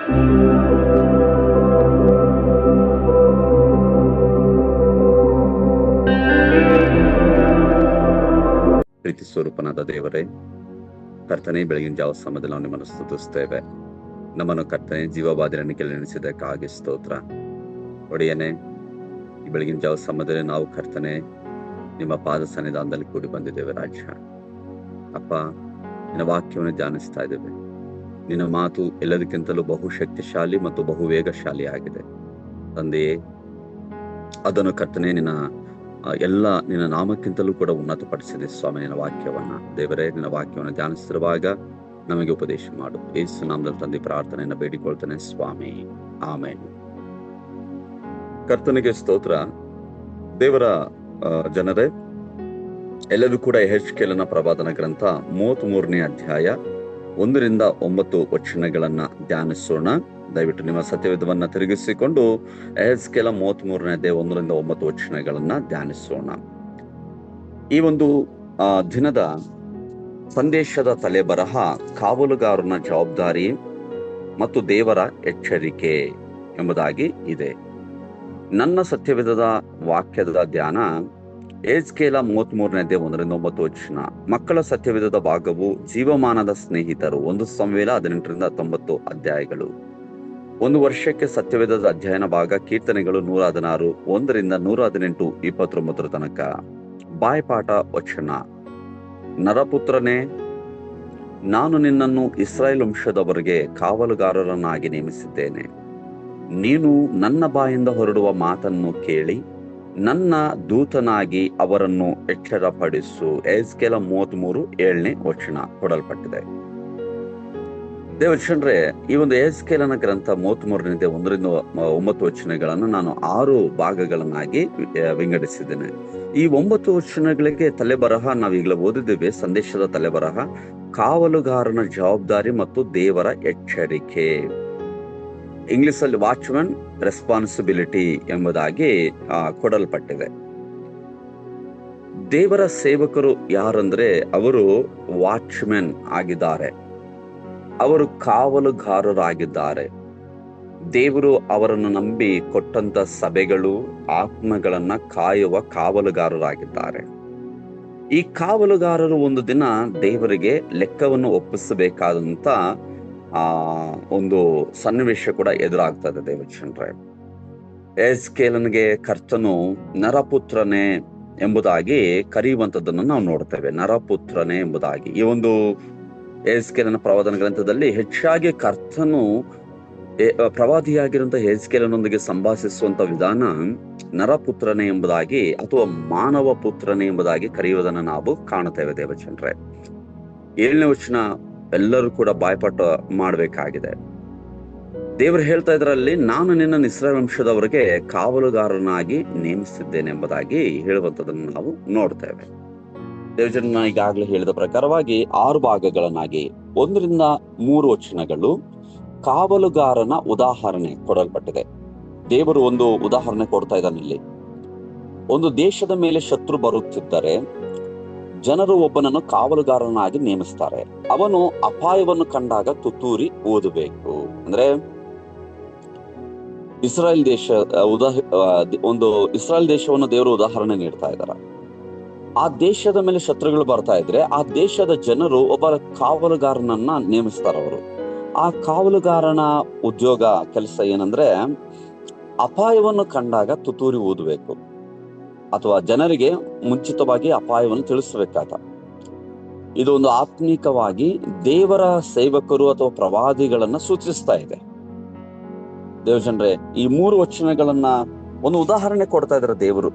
ಪ್ರೀತಿ ಸ್ವರೂಪನಾದ ದೇವರೇ, ಕರ್ತನೆ, ಬೆಳಗಿನ ಜಾವ ಸಮಯದಲ್ಲಿ ನಾವು ನಿಮ್ಮನ್ನು ಸ್ತುತಿಸ್ತೇವೆ. ನಮ್ಮನ್ನು ಕರ್ತನೆ ಜೀವಬಾಧಿರನ್ನು ಕೆಳನೆನಿಸಿದ್ದಕ್ಕಾಗಿ ಸ್ತೋತ್ರ. ಒಡೆಯನೆ, ಈ ಬೆಳಗಿನ ಜಾವ ಸಮಯದಲ್ಲಿ ನಾವು ಕರ್ತನೆ ನಿಮ್ಮ ಪಾದ ಸನ್ನಿಧಾನದಲ್ಲಿ ಕೂಡಿ ಬಂದಿದ್ದೇವೆ. ರಾಜ ಅಪ್ಪ, ನಿನ್ನ ವಾಕ್ಯವನ್ನು ಧ್ಯಾನಿಸ್ತಾ ಇದ್ದೇವೆ. ನಿನ್ನ ಮಾತು ಎಲ್ಲದಕ್ಕಿಂತಲೂ ಬಹುಶಕ್ತಿಶಾಲಿ ಮತ್ತು ಬಹು ವೇಗಶಾಲಿ ಆಗಿದೆ ತಂದೆಯೇ. ಅದನ್ನು ಕರ್ತನೆ ನಿನ್ನ ನಾಮಕ್ಕಿಂತಲೂ ಕೂಡ ಉನ್ನತಪಡಿಸಿದೆ ಸ್ವಾಮಿ ನಿನ್ನ ವಾಕ್ಯವನ್ನ. ದೇವರೇ, ನಿನ್ನ ವಾಕ್ಯವನ್ನು ಧ್ಯಾನಿಸ್ತಿರುವಾಗ ನಮಗೆ ಉಪದೇಶ ಮಾಡು. ಯೇಸು ನಾಮದಲ್ಲಿ ತಂದೆ ಪ್ರಾರ್ಥನೆಯನ್ನು ಬೇಡಿಕೊಳ್ತಾನೆ ಸ್ವಾಮಿ, ಆಮೇಲೆ. ಕರ್ತನಿಗೆ ಸ್ತೋತ್ರ. ದೇವರ ಜನರೇ, ಎಲ್ಲರೂ ಕೂಡ ಯೆಹೆಜ್ಕೇಲನ ಪ್ರವಾದನ ಗ್ರಂಥ 33ನೇ ಅಧ್ಯಾಯ 1-9 ವಚನಗಳನ್ನ ಧ್ಯಾನಿಸೋಣ. ದಯವಿಟ್ಟು ನಿಮ್ಮ ಸತ್ಯವೇದವನ್ನ ತಿರುಗಿಸಿಕೊಂಡು ಯೆಹೆಜ್ಕೇಲ 33ನೇ ಅಧ್ಯಾಯ 1-9 ವಚನಗಳನ್ನ ಧ್ಯಾನಿಸೋಣ. ಈ ಒಂದು ದಿನದ ಸಂದೇಶದ ತಲೆಬರಹ ಕಾವಲುಗಾರನ ಜವಾಬ್ದಾರಿ ಮತ್ತು ದೇವರ ಎಚ್ಚರಿಕೆ ಎಂಬುದಾಗಿ ಇದೆ. ನನ್ನ ಸತ್ಯವೇದದ ವಾಕ್ಯದ ಧ್ಯಾನ ಯೆಹೆಜ್ಕೇಲ 33ನೇ ಅಧ್ಯಾಯ 1-9 ವಚನ. ಮಕ್ಕಳ ಸತ್ಯವೇದದ ಭಾಗವು ಜೀವಮಾನದ ಸ್ನೇಹಿತರು 1 ಸಮುವೇಲ 18-19 ಅಧ್ಯಾಯಗಳು. 1 ವರ್ಷಕ್ಕೆ ಸತ್ಯವೇದದ ಅಧ್ಯಯನ ಭಾಗ ಕೀರ್ತನೆಗಳು 116 1-118 29 ತನಕ. ಬಾಯ್ಪಾಠ ವಚನ. ನರಪುತ್ರನೇ, ನಾನು ನಿನ್ನನ್ನು ಇಸ್ರಾಯೇಲ್ ವಂಶದವರಿಗೆ ಕಾವಲುಗಾರರನ್ನಾಗಿ ನೇಮಿಸಿದ್ದೇನೆ. ನೀನು ನನ್ನ ಬಾಯಿಂದ ಹೊರಡುವ ಮಾತನ್ನು ಕೇಳಿ ನನ್ನ ದೂತನಾಗಿ ಅವರನ್ನು ಎಚ್ಚರಪಡಿಸು. ಯೆಹೆಜ್ಕೇಲ 33:7ನೇ ವಚನ ಕೊಡಲ್ಪಟ್ಟಿದೆ. ದೇವಚಂದ್ರೆ, ಈ ಒಂದು ಯೆಹೆಜ್ಕೇಲನ ಗ್ರಂಥ 33ನೇ ಅಧ್ಯಾಯ 1-9 ವಚನಗಳನ್ನು ನಾನು 6 ಭಾಗಗಳನ್ನಾಗಿ ವಿಂಗಡಿಸಿದ್ದೇನೆ. ಈ 9 ವಚನಗಳಿಗೆ ತಲೆಬರಹ ನಾವೀಗಲೇ ಓದಿದ್ದೇವೆ. ಸಂದೇಶದ ತಲೆಬರಹ ಕಾವಲುಗಾರನ ಜವಾಬ್ದಾರಿ ಮತ್ತು ದೇವರ ಎಚ್ಚರಿಕೆ. ಇಂಗ್ಲಿಷ್ ಅಲ್ಲಿ ವಾಚ್ಮನ್ ರೆಸ್ಪಾನ್ಸಿಬಿಲಿಟಿ ಎಂಬುದಾಗಿ ಕೊಡಲ್ಪಟ್ಟಿದೆ. ದೇವರ ಸೇವಕರು ಯಾರಂದ್ರೆ ಅವರು ವಾಚ್ಮೆನ್ ಆಗಿದ್ದಾರೆ, ಅವರು ಕಾವಲುಗಾರರಾಗಿದ್ದಾರೆ. ದೇವರು ಅವರನ್ನು ನಂಬಿ ಕೊಟ್ಟಂತ ಸಭೆಗಳು, ಆತ್ಮಗಳನ್ನ ಕಾಯುವ ಕಾವಲುಗಾರರಾಗಿದ್ದಾರೆ. ಈ ಕಾವಲುಗಾರರು ಒಂದು ದಿನ ದೇವರಿಗೆ ಲೆಕ್ಕವನ್ನು ಒಪ್ಪಿಸಬೇಕಾದಂತ ಒಂದು ಸನ್ನಿವೇಶ ಕೂಡ ಎದುರಾಗ್ತದೆ. ದೇವಚಂದ್ರೆ, ಯೆಹೆಜ್ಕೇಲನಿಗೆ ಕರ್ತನು ನರಪುತ್ರನೇ ಎಂಬುದಾಗಿ ಕರೆಯುವಂಥದ್ದನ್ನು ನಾವು ನೋಡ್ತೇವೆ. ನರಪುತ್ರನೇ ಎಂಬುದಾಗಿ ಈ ಒಂದು ಯೆಹೆಜ್ಕೇಲನ ಪ್ರವಾದನ ಗ್ರಂಥದಲ್ಲಿ ಹೆಚ್ಚಾಗಿ ಕರ್ತನು ಪ್ರವಾದಿಯಾಗಿರುವಂತಹ ಯೆಹೆಜ್ಕೇಲನೊಂದಿಗೆ ಸಂಭಾಷಿಸುವಂತ ವಿಧಾನ ನರಪುತ್ರನೇ ಎಂಬುದಾಗಿ ಅಥವಾ ಮಾನವ ಪುತ್ರನೇ ಎಂಬುದಾಗಿ ಕರೆಯುವುದನ್ನು ನಾವು ಕಾಣುತ್ತೇವೆ. ದೇವಚಂದ್ರೆ, 7ನೇ ವಚನ ಎಲ್ಲರೂ ಕೂಡ ಬಾಯ್ಪಾಠ ಮಾಡಬೇಕಾಗಿದೆ. ದೇವರು ಹೇಳ್ತಾ ಇದ್ರಲ್ಲಿ, ನಾನು ನಿನ್ನನ್ನು ಇಸ್ರಾಯೇಲ್ ವಂಶದವರಿಗೆ ಕಾವಲುಗಾರನಾಗಿ ನೇಮಿಸಿದ್ದೇನೆ ಎಂಬುದಾಗಿ ಹೇಳುವಂಥದ್ದನ್ನು ನಾವು ನೋಡ್ತೇವೆ. ದೇವಜನ ಈಗಾಗಲೇ ಹೇಳಿದ ಪ್ರಕಾರವಾಗಿ 6 ಭಾಗಗಳನ್ನಾಗಿ 1-3 ವಚನಗಳು ಕಾವಲುಗಾರನ ಉದಾಹರಣೆ ಕೊಡಲ್ಪಟ್ಟಿದೆ. ದೇವರು ಒಂದು ಉದಾಹರಣೆ ಕೊಡ್ತಾ ಇದ್ದಾನೆ ಇಲ್ಲಿ. ಒಂದು ದೇಶದ ಮೇಲೆ ಶತ್ರು ಬರುತ್ತಿದ್ದರೆ ಜನರು ಒಬ್ಬನನ್ನು ಕಾವಲುಗಾರನಾಗಿ ನೇಮಿಸ್ತಾರೆ. ಅವನು ಅಪಾಯವನ್ನು ಕಂಡಾಗ ತುತ್ತೂರಿ ಊದಬೇಕು. ಅಂದ್ರೆ ಇಸ್ರಾಯೇಲ್ ದೇಶವನ್ನು ದೇವರು ಉದಾಹರಣೆ ನೀಡ್ತಾ ಇದ್ದಾರೆ. ಆ ದೇಶದ ಮೇಲೆ ಶತ್ರುಗಳು ಬರ್ತಾ ಇದ್ರೆ ಆ ದೇಶದ ಜನರು ಒಬ್ಬ ಕಾವಲುಗಾರನನ್ನ ನೇಮಿಸ್ತಾರೆ. ಅವರು ಆ ಕಾವಲುಗಾರನ ಉದ್ಯೋಗ ಕೆಲಸ ಏನಂದ್ರೆ ಅಪಾಯವನ್ನು ಕಂಡಾಗ ತುತ್ತೂರಿ ಊದಬೇಕು, ಅಥವಾ ಜನರಿಗೆ ಮುಂಚಿತವಾಗಿ ಅಪಾಯವನ್ನು ತಿಳಿಸಬೇಕಾದ. ಇದು ಒಂದು ಆತ್ಮಿಕವಾಗಿ ದೇವರ ಸೇವಕರು ಅಥವಾ ಪ್ರವಾದಿಗಳನ್ನ ಸೂಚಿಸ್ತಾ ಇದೆ. ದೇವಜನರೇ, ಈ 3 ವಚನಗಳನ್ನ ಒಂದು ಉದಾಹರಣೆ ಕೊಡ್ತಾ ಇದ್ದಾರೆ ದೇವರು.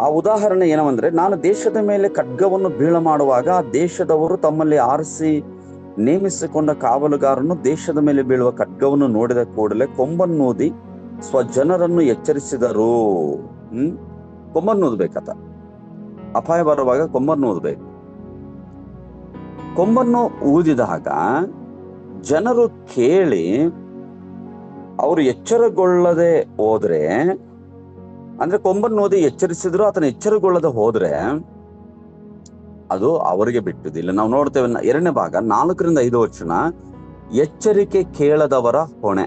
ಆ ಉದಾಹರಣೆ ಏನವಂದ್ರೆ, ನಾನು ದೇಶದ ಮೇಲೆ ಖಡ್ಗವನ್ನು ಬೀಳ ಮಾಡುವಾಗ ಆ ದೇಶದವರು ತಮ್ಮಲ್ಲಿ ಆರಿಸಿ ನೇಮಿಸಿಕೊಂಡ ಕಾವಲುಗಾರನು ದೇಶದ ಮೇಲೆ ಬೀಳುವ ಖಡ್ಗವನ್ನು ನೋಡಿದ ಕೂಡಲೇ ಕೊಂಬನ್ನೂದಿ ಸ್ವಜನರನ್ನು ಎಚ್ಚರಿಸಿದರು. ಕೊಂಬನ್ನು ಊದಬೇಕತ್ತ. ಅಪಾಯ ಬರುವಾಗ ಕೊಂಬನ್ನು ಊದಬೇಕು. ಕೊಂಬನ್ನು ಊದಿದಾಗ ಜನರು ಕೇಳಿ ಅವರು ಎಚ್ಚರಗೊಳ್ಳದೆ ಹೋದ್ರೆ, ಅಂದ್ರೆ ಕೊಂಬನ್ನು ಓದಿ ಎಚ್ಚರಿಸಿದ್ರು ಆತನ ಎಚ್ಚರಗೊಳ್ಳದೆ ಹೋದ್ರೆ ಅದು ಅವರಿಗೆ ಬಿಟ್ಟುದಿಲ್ಲ. ನಾವು ನೋಡ್ತೇವೆ 2ನೇ ಭಾಗ 4-5 ವಚನ. ಎಚ್ಚರಿಕೆ ಕೇಳದವರ ಹೊಣೆ.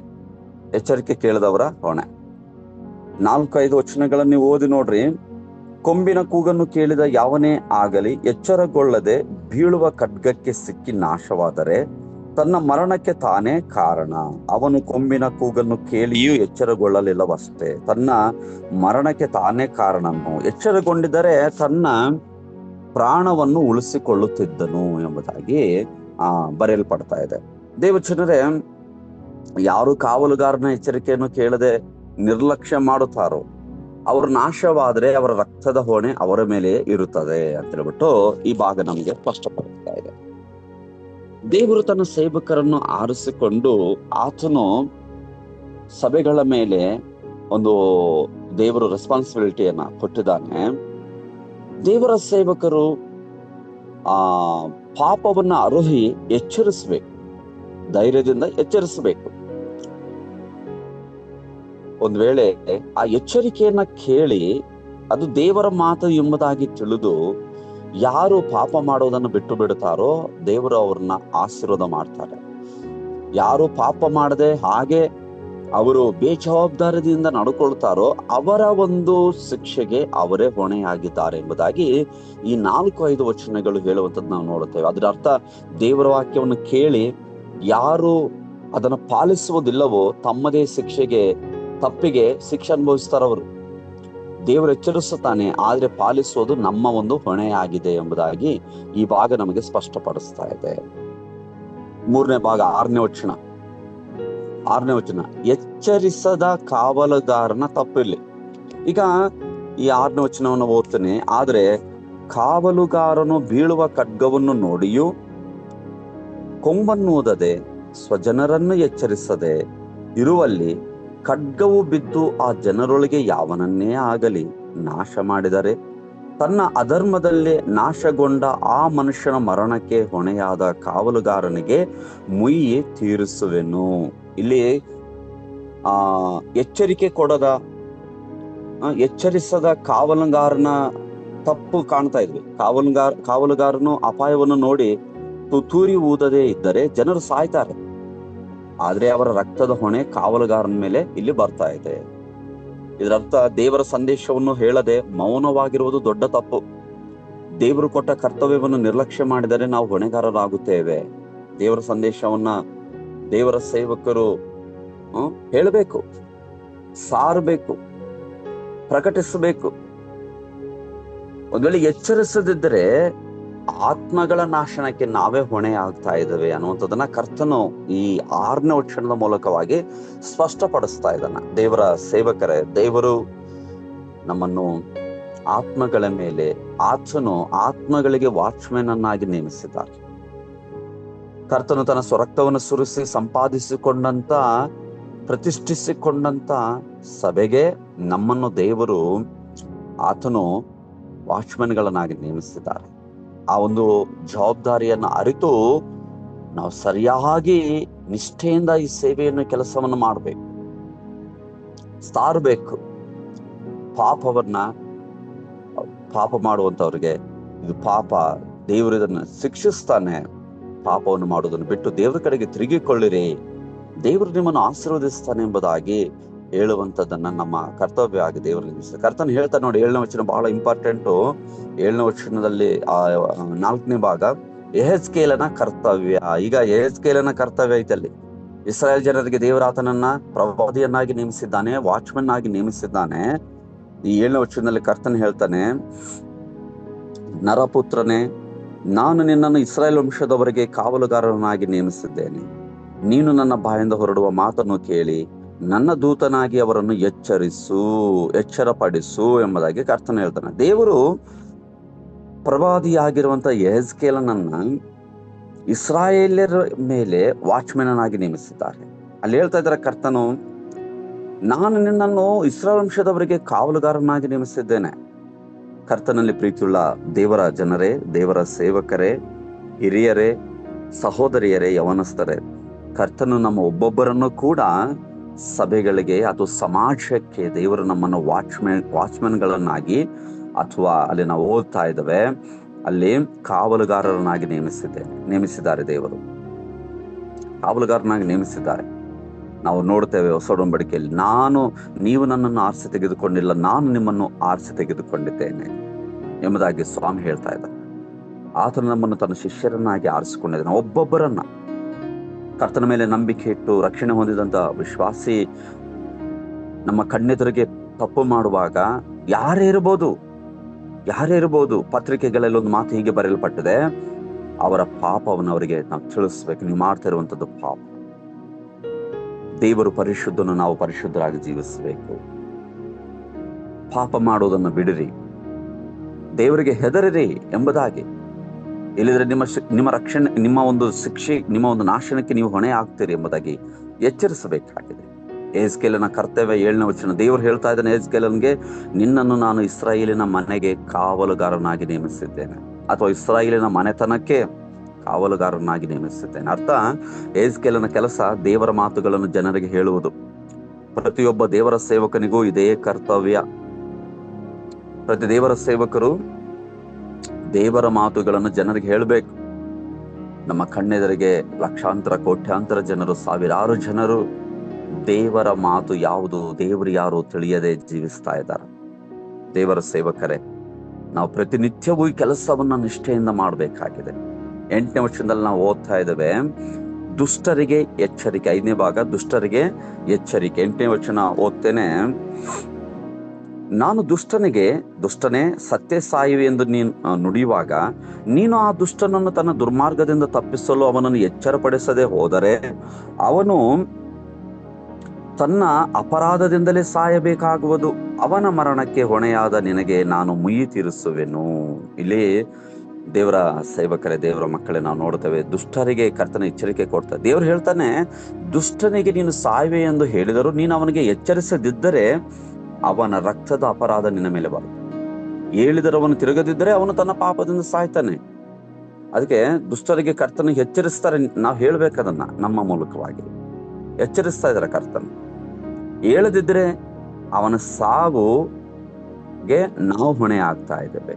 ಎಚ್ಚರಿಕೆ ಕೇಳದವರ ಹೊಣೆ. 4-5 ವಚನಗಳನ್ನು ನೀವು ಓದಿ ನೋಡ್ರಿ. ಕೊಂಬಿನ ಕೂಗನ್ನು ಕೇಳಿದ ಯಾವನೇ ಆಗಲಿ ಎಚ್ಚರಗೊಳ್ಳದೆ ಬೀಳುವ ಖಡ್ಗಕ್ಕೆ ಸಿಕ್ಕಿ ನಾಶವಾದರೆ ತನ್ನ ಮರಣಕ್ಕೆ ತಾನೇ ಕಾರಣ. ಅವನು ಕೊಂಬಿನ ಕೂಗನ್ನು ಕೇಳಿಯೂ ಎಚ್ಚರಗೊಳ್ಳಲಿಲ್ಲವಷ್ಟೇ, ತನ್ನ ಮರಣಕ್ಕೆ ತಾನೇ ಕಾರಣನು. ಎಚ್ಚರಗೊಂಡಿದ್ದರೆ ತನ್ನ ಪ್ರಾಣವನ್ನು ಉಳಿಸಿಕೊಳ್ಳುತ್ತಿದ್ದನು ಎಂಬುದಾಗಿ ಬರೆಯಲ್ಪಡ್ತಾ ಇದೆ. ದೇವಚನರೇ, ಯಾರು ಕಾವಲುಗಾರನ ಎಚ್ಚರಿಕೆಯನ್ನು ಕೇಳದೆ ನಿರ್ಲಕ್ಷ್ಯ ಮಾಡುತ್ತಾರೋ ಅವರು ನಾಶವಾದ್ರೆ ಅವರ ರಕ್ತದ ಹೊಣೆ ಅವರ ಮೇಲೆ ಇರುತ್ತದೆ ಅಂತ ಹೇಳ್ಬಿಟ್ಟು ಈ ಭಾಗ ನಮಗೆ ಸ್ಪಷ್ಟಪಡ್ತಾ ಇದೆ. ದೇವರು ತನ್ನ ಸೇವಕರನ್ನು ಆರಿಸಿಕೊಂಡು ಆತನು ಸಭೆಗಳ ಮೇಲೆ ಒಂದು ದೇವರು ರೆಸ್ಪಾನ್ಸಿಬಿಲಿಟಿಯನ್ನ ಕೊಟ್ಟಿದ್ದಾನೆ. ದೇವರ ಸೇವಕರು ಪಾಪವನ್ನ ಅರುಹಿ ಎಚ್ಚರಿಸಬೇಕು, ಧೈರ್ಯದಿಂದ ಎಚ್ಚರಿಸಬೇಕು. ಒಂದ್ ವೇಳೆ ಆ ಎಚ್ಚರಿಕೆಯನ್ನ ಕೇಳಿ ಅದು ದೇವರ ಮಾತು ಎಂಬುದಾಗಿ ತಿಳಿದು ಯಾರು ಪಾಪ ಮಾಡೋದನ್ನು ಬಿಟ್ಟು ಬಿಡುತ್ತಾರೋ ದೇವರು ಅವ್ರನ್ನ ಆಶೀರ್ವಾದ ಮಾಡ್ತಾರೆ. ಯಾರು ಪಾಪ ಮಾಡದೆ ಹಾಗೆ ಅವರು ಬೇಜವಾಬ್ದಾರದಿಂದ ನಡ್ಕೊಳ್ತಾರೋ ಅವರ ಒಂದು ಶಿಕ್ಷೆಗೆ ಅವರೇ ಹೊಣೆಯಾಗಿದ್ದಾರೆ ಎಂಬುದಾಗಿ ಈ 4-5 ವಚನಗಳು ಹೇಳುವಂಥದ್ದು ನಾವು ನೋಡುತ್ತೇವೆ. ಅದರ ಅರ್ಥ, ದೇವರ ವಾಕ್ಯವನ್ನು ಕೇಳಿ ಯಾರು ಅದನ್ನು ಪಾಲಿಸುವುದಿಲ್ಲವೋ ತಮ್ಮದೇ ತಪ್ಪಿಗೆ ಶಿಕ್ಷೆ ಅನುಭವಿಸ್ತಾರವರು. ದೇವರು ಎಚ್ಚರಿಸುತ್ತಾನೆ, ಆದ್ರೆ ಪಾಲಿಸುವುದು ನಮ್ಮ ಒಂದು ಹೊಣೆಯಾಗಿದೆ ಎಂಬುದಾಗಿ ಈ ಭಾಗ ನಮಗೆ ಸ್ಪಷ್ಟಪಡಿಸ್ತಾ ಇದೆ. 3ನೇ ಭಾಗ 6ನೇ ವಚನ, ಎಚ್ಚರಿಸದ ಕಾವಲುಗಾರನ ತಪ್ಪಿರ್ಲಿ. ಈಗ ಈ 6ನೇ ವಚನವನ್ನು ಓದ್ತೇನೆ. ಆದ್ರೆ ಕಾವಲುಗಾರನು ಬೀಳುವ ಖಡ್ಗವನ್ನು ನೋಡಿಯೂ ಕೊಂಬನ್ನೂದದೆ ಸ್ವಜನರನ್ನು ಎಚ್ಚರಿಸದೆ ಇರುವಲ್ಲಿ ಖಡ್ಗವು ಬಿದ್ದು ಆ ಜನರೊಳಗೆ ಯಾವನನ್ನೇ ಆಗಲಿ ನಾಶ ಮಾಡಿದರೆ ತನ್ನ ಅಧರ್ಮದಲ್ಲೇ ನಾಶಗೊಂಡ ಆ ಮನುಷ್ಯನ ಮರಣಕ್ಕೆ ಹೊಣೆಯಾದ ಕಾವಲುಗಾರನಿಗೆ ಮುಯ್ಯಿ ತೀರಿಸುವೆನು. ಇಲ್ಲಿ ಎಚ್ಚರಿಸದ ಕಾವಲುಗಾರನ ತಪ್ಪು ಕಾಣ್ತಾ ಇದ್ವಿ. ಕಾವಲುಗಾರನು ಅಪಾಯವನ್ನು ನೋಡಿ ತುತ್ತೂರಿ ಊದದೇ ಇದ್ದರೆ ಜನರು ಸಾಯ್ತಾರೆ. ಆದ್ರೆ ಅವರ ರಕ್ತದ ಹೊಣೆ ಕಾವಲುಗಾರನ ಮೇಲೆ ಇಲ್ಲಿ ಬರ್ತಾ ಇದೆ. ಇದರರ್ಥ, ದೇವರ ಸಂದೇಶವನ್ನು ಹೇಳದೆ ಮೌನವಾಗಿರುವುದು ದೊಡ್ಡ ತಪ್ಪು. ದೇವರು ಕೊಟ್ಟ ಕರ್ತವ್ಯವನ್ನು ನಿರ್ಲಕ್ಷ್ಯ ಮಾಡಿದರೆ ನಾವು ಹೊಣೆಗಾರರಾಗುತ್ತೇವೆ. ದೇವರ ಸಂದೇಶವನ್ನ ದೇವರ ಸೇವಕರು ಹೇಳಬೇಕು, ಸಾರಬೇಕು, ಪ್ರಕಟಿಸಬೇಕು. ಒಂದ್ ವೇಳೆ ಎಚ್ಚರಿಸದಿದ್ದರೆ ಆತ್ಮಗಳ ನಾಶನಕ್ಕೆ ನಾವೇ ಹೊಣೆ ಆಗ್ತಾ ಇದ್ದೇವೆ ಅನ್ನುವಂಥದ್ದನ್ನ ಕರ್ತನು ಈ 6ನೇ ವಚನದ ಮೂಲಕವಾಗಿ ಸ್ಪಷ್ಟಪಡಿಸ್ತಾ ಇದ್ದಾನ. ದೇವರ ಸೇವಕರೇ, ದೇವರು ನಮ್ಮನ್ನು ಆತ್ಮಗಳ ಮೇಲೆ ಆತನು ಆತ್ಮಗಳಿಗೆ ವಾಚ್ಮೆನ್ ಅನ್ನಾಗಿ ನೇಮಿಸಿದ್ದಾರೆ. ಕರ್ತನು ತನ್ನ ಸ್ವರಕ್ತವನ್ನು ಸುರಿಸಿ ಸಂಪಾದಿಸಿಕೊಂಡಂತ ಪ್ರತಿಷ್ಠಿಸಿಕೊಂಡಂತ ಸಭೆಗೆ ನಮ್ಮನ್ನು ದೇವರು ಆತನು ವಾಚ್ಮೆನ್ಗಳನ್ನಾಗಿ ನೇಮಿಸಿದ್ದಾರೆ. ಆ ಒಂದು ಜವಾಬ್ದಾರಿಯನ್ನು ಅರಿತು ನಾವು ಸರಿಯಾಗಿ ನಿಷ್ಠೆಯಿಂದ ಈ ಸೇವೆಯನ್ನು ಕೆಲಸವನ್ನು ಮಾಡಬೇಕು, ಸಾರಬೇಕು. ಪಾಪ ಮಾಡುವಂತವ್ರಿಗೆ ಇದು ಪಾಪ, ದೇವರು ಇದನ್ನ ಶಿಕ್ಷಿಸ್ತಾನೆ. ಪಾಪವನ್ನು ಮಾಡುವುದನ್ನು ಬಿಟ್ಟು ದೇವರ ಕಡೆಗೆ ತಿರುಗಿಕೊಳ್ಳಿರಿ, ದೇವರು ನಿಮ್ಮನ್ನು ಆಶೀರ್ವದಿಸ್ತಾನೆ ಎಂಬುದಾಗಿ ಹೇಳುವಂಥದ್ದನ್ನ ನಮ್ಮ ಕರ್ತವ್ಯ ಆಗಿ ದೇವರು ನಿಲ್ಲಿಸ್ತಾರೆ. ಕರ್ತನ ಹೇಳ್ತಾರೆ ನೋಡಿ, 7ನೇ ವಚನ ಬಹಳ ಇಂಪಾರ್ಟೆಂಟು. 7ನೇ ವಚನದಲ್ಲಿ 4ನೇ ಭಾಗ ಯೆಹೆಜ್ಕೇಲನ ಕರ್ತವ್ಯ. ಈಗ ಯೆಹೆಜ್ಕೇಲನ ಕರ್ತವ್ಯ ಐತಲ್ಲಿ. ಇಸ್ರಾಯೇಲ್ ಜನರಿಗೆ ದೇವರಾತನನ್ನ ಪ್ರವಾದಿಯನ್ನಾಗಿ ನೇಮಿಸಿದ್ದಾನೆ, ವಾಚ್ಮನ್ ಆಗಿ ನೇಮಿಸಿದ್ದಾನೆ. ಈ 7ನೇ ವಚನದಲ್ಲಿ ಕರ್ತನ ಹೇಳ್ತಾನೆ, ನರಪುತ್ರನೇ, ನಾನು ನಿನ್ನನ್ನು ಇಸ್ರಾಯೇಲ್ ವಂಶದವರಿಗೆ ಕಾವಲುಗಾರನಾಗಿ ನೇಮಿಸಿದ್ದೇನೆ. ನೀನು ನನ್ನ ಬಾಯಿಂದ ಹೊರಡುವ ಮಾತನ್ನು ಕೇಳಿ ನನ್ನ ದೂತನಾಗಿ ಅವರನ್ನು ಎಚ್ಚರಪಡಿಸು ಎಂಬುದಾಗಿ ಕರ್ತನ ಹೇಳ್ತಾನೆ. ದೇವರು ಪ್ರವಾದಿಯಾಗಿರುವಂತ ಯೆಹೆಜ್ಕೇಲನನ್ನ ಇಸ್ರಾಯೇಲ್ಯರ ಮೇಲೆ ವಾಚ್ಮೆನ್ ಆಗಿ ನೇಮಿಸಿದ್ದಾರೆ. ಅಲ್ಲಿ ಹೇಳ್ತಾ ಇದ್ದಾರೆ ಕರ್ತನು, ನಾನು ನಿನ್ನನ್ನು ಇಸ್ರಾಯೇಲ್ ವಂಶದವರಿಗೆ ಕಾವಲುಗಾರನಾಗಿ ನೇಮಿಸಿದ್ದೇನೆ. ಕರ್ತನಲ್ಲಿ ಪ್ರೀತಿಯುಳ್ಳ ದೇವರ ಜನರೇ, ದೇವರ ಸೇವಕರೇ, ಹಿರಿಯರೇ, ಸಹೋದರಿಯರೇ, ಯವನಸ್ಥರೇ, ಕರ್ತನು ನಮ್ಮ ಒಬ್ಬೊಬ್ಬರನ್ನು ಕೂಡ ಸಭೆಗಳಿಗೆ ಅಥವಾ ಸಮಾಜಕ್ಕೆ ದೇವರು ನಮ್ಮನ್ನು ವಾಚ್ಮೆನ್ಗಳನ್ನಾಗಿ, ಅಥವಾ ಅಲ್ಲಿ ನಾವು ಓದ್ತಾ ಇದ್ದೇವೆ ಅಲ್ಲಿ ಕಾವಲುಗಾರರನ್ನಾಗಿ ನೇಮಿಸಿದ್ದಾರೆ ದೇವರು. ಕಾವಲುಗಾರನಾಗಿ ನೇಮಿಸಿದ್ದಾರೆ. ನಾವು ನೋಡ್ತೇವೆ ಹೊಸ ಒಡಂಬಡಿಕೆಯಲ್ಲಿ, ನೀವು ನನ್ನನ್ನು ಆರಿಸಿ ತೆಗೆದುಕೊಂಡಿಲ್ಲ, ನಾನು ನಿಮ್ಮನ್ನು ಆರಿಸಿ ತೆಗೆದುಕೊಂಡಿದ್ದೇನೆ ಎಂಬುದಾಗಿ ಸ್ವಾಮಿ ಹೇಳ್ತಾ ಇದ್ದಾರೆ. ಆತನು ನಮ್ಮನ್ನು ತನ್ನ ಶಿಷ್ಯರನ್ನಾಗಿ ಆರಿಸಿಕೊಂಡಿದ್ದಾನೆ. ಒಬ್ಬೊಬ್ಬರನ್ನ ಕರ್ತನ ಮೇಲೆ ನಂಬಿಕೆ ಇಟ್ಟು ರಕ್ಷಣೆ ಹೊಂದಿದಂತ ವಿಶ್ವಾಸಿ ನಮ್ಮ ಕಣ್ಣೆದುರಿಗೆ ತಪ್ಪು ಮಾಡುವಾಗ ಯಾರೇ ಇರಬಹುದು, ಪತ್ರಿಕೆಗಳಲ್ಲಿ ಒಂದು ಮಾತು ಹೀಗೆ ಬರೆಯಲ್ಪಟ್ಟಿದೆ, ಅವರ ಪಾಪವನ್ನು ಅವರಿಗೆ ನಾವು ತಿಳಿಸ್ಬೇಕು. ನೀವು ಮಾಡ್ತಾ ಇರುವಂತದ್ದು ಪಾಪ. ದೇವರು ಪರಿಶುದ್ಧನು, ನಾವು ಪರಿಶುದ್ಧರಾಗಿ ಜೀವಿಸಬೇಕು. ಪಾಪ ಮಾಡೋದನ್ನು ಬಿಡಿರಿ, ದೇವರಿಗೆ ಹೆದರಿರಿ ಎಂಬುದಾಗಿ. ಇಲ್ಲಿದ್ರೆ ನಿಮ್ಮ ರಕ್ಷಣೆ, ನಿಮ್ಮ ಒಂದು ಶಿಕ್ಷೆ, ನಿಮ್ಮ ಒಂದು ನಾಶನಕ್ಕೆ ನೀವು ಹೊಣೆ ಆಗ್ತೀರಿ ಎಂಬುದಾಗಿ ಎಚ್ಚರಿಸಬೇಕಾಗಿದೆ. ಯೆಹೆಜ್ಕೇಲನ ಕರ್ತವ್ಯ 7ನೇ ವಚನ, ದೇವರು ಹೇಳ್ತಾ ಇದ್ದಾನೆ ಯೆಹೆಜ್ಕೇಲನಿಗೆ, ನಿನ್ನನ್ನು ನಾನು ಇಸ್ರಾಯೇಲಿನ ಮನೆಗೆ ಕಾವಲುಗಾರನಾಗಿ ನೇಮಿಸಿದ್ದೇನೆ, ಅಥವಾ ಇಸ್ರಾಯೇಲಿನ ಮನೆತನಕ್ಕೆ ಕಾವಲುಗಾರನಾಗಿ ನೇಮಿಸಿದ್ದೇನೆ. ಅರ್ಥ, ಯೆಹೆಜ್ಕೇಲನ ಕೆಲಸ ದೇವರ ಮಾತುಗಳನ್ನು ಜನರಿಗೆ ಹೇಳುವುದು. ಪ್ರತಿಯೊಬ್ಬ ದೇವರ ಸೇವಕನಿಗೂ ಇದೇ ಕರ್ತವ್ಯ. ಪ್ರತಿ ದೇವರ ಸೇವಕರು ದೇವರ ಮಾತುಗಳನ್ನು ಜನರಿಗೆ ಹೇಳಬೇಕು. ನಮ್ಮ ಕಣ್ಣೆದುರಿಗೆ ಲಕ್ಷಾಂತರ ಕೋಟ್ಯಾಂತರ ಜನರು, ಸಾವಿರಾರು ಜನರು ದೇವರ ಮಾತು ಯಾವುದು, ದೇವರು ಯಾರು ತಿಳಿಯದೆ ಜೀವಿಸ್ತಾ ಇದ್ದಾರೆ. ದೇವರ ಸೇವಕರೇ, ನಾವು ಪ್ರತಿನಿತ್ಯವೂ ಈ ಕೆಲಸವನ್ನ ನಿಷ್ಠೆಯಿಂದ ಮಾಡಬೇಕಾಗಿದೆ. 8ನೇ ವಚನದಲ್ಲಿ ನಾವು ಓದ್ತಾ ಇದ್ದೇವೆ, ದುಷ್ಟರಿಗೆ ಎಚ್ಚರಿಕೆ. 5ನೇ ಭಾಗ, ದುಷ್ಟರಿಗೆ ಎಚ್ಚರಿಕೆ. 8ನೇ ವಚನ ಓದ್ತೇನೆ, ನಾನು ದುಷ್ಟನೇ ಸತ್ಯ ಸಾಯುವೆ ಎಂದು ನೀನು ನುಡಿಯುವಾಗ, ನೀನು ಆ ದುಷ್ಟನನ್ನು ತನ್ನ ದುರ್ಮಾರ್ಗದಿಂದ ತಪ್ಪಿಸಲು ಅವನನ್ನು ಎಚ್ಚರಪಡಿಸದೆ ಹೋದರೆ ಅವನು ತನ್ನ ಅಪರಾಧದಿಂದಲೇ ಸಾಯಬೇಕಾಗುವುದು. ಅವನ ಮರಣಕ್ಕೆ ಹೊಣೆಯಾದ ನಿನಗೆ ನಾನು ಮುಯ್ಯಿ ತೀರಿಸುವೆನು. ಇಲ್ಲಿ ದೇವರ ಸೇವಕರೇ, ದೇವರ ಮಕ್ಕಳೇ, ನಾವು ನೋಡ್ತೇವೆ ದುಷ್ಟರಿಗೆ ಕರ್ತನ ಎಚ್ಚರಿಕೆ ಕೊಡ್ತಾರೆ. ದೇವರು ಹೇಳ್ತಾನೆ, ದುಷ್ಟನಿಗೆ ನೀನು ಸಾಯುವೆ ಎಂದು ಹೇಳಿದರೂ ನೀನು ಅವನಿಗೆ ಎಚ್ಚರಿಸದಿದ್ದರೆ ಅವನ ರಕ್ತದ ಅಪರಾಧ ನಿನ್ನ ಮೇಲೆ ಬರುತ್ತೆ. ಹೇಳಿದರೆ ಅವನು ತಿರುಗದಿದ್ದರೆ ಅವನು ತನ್ನ ಪಾಪದಿಂದ ಸಾಯ್ತಾನೆ. ಅದಕ್ಕೆ ದುಷ್ಟರಿಗೆ ಕರ್ತನಿಗೆ ಎಚ್ಚರಿಸ್ತಾರೆ. ನಾವು ಹೇಳ್ಬೇಕದನ್ನ ನಮ್ಮ ಮೂಲಕವಾಗಿ ಎಚ್ಚರಿಸ್ತಾ ಇದ್ದಾರೆ ಕರ್ತನ. ಹೇಳದಿದ್ರೆ ಅವನ ಸಾವುಗೆ ನಾವು ಹೊಣೆ ಆಗ್ತಾ ಇದ್ದೇವೆ.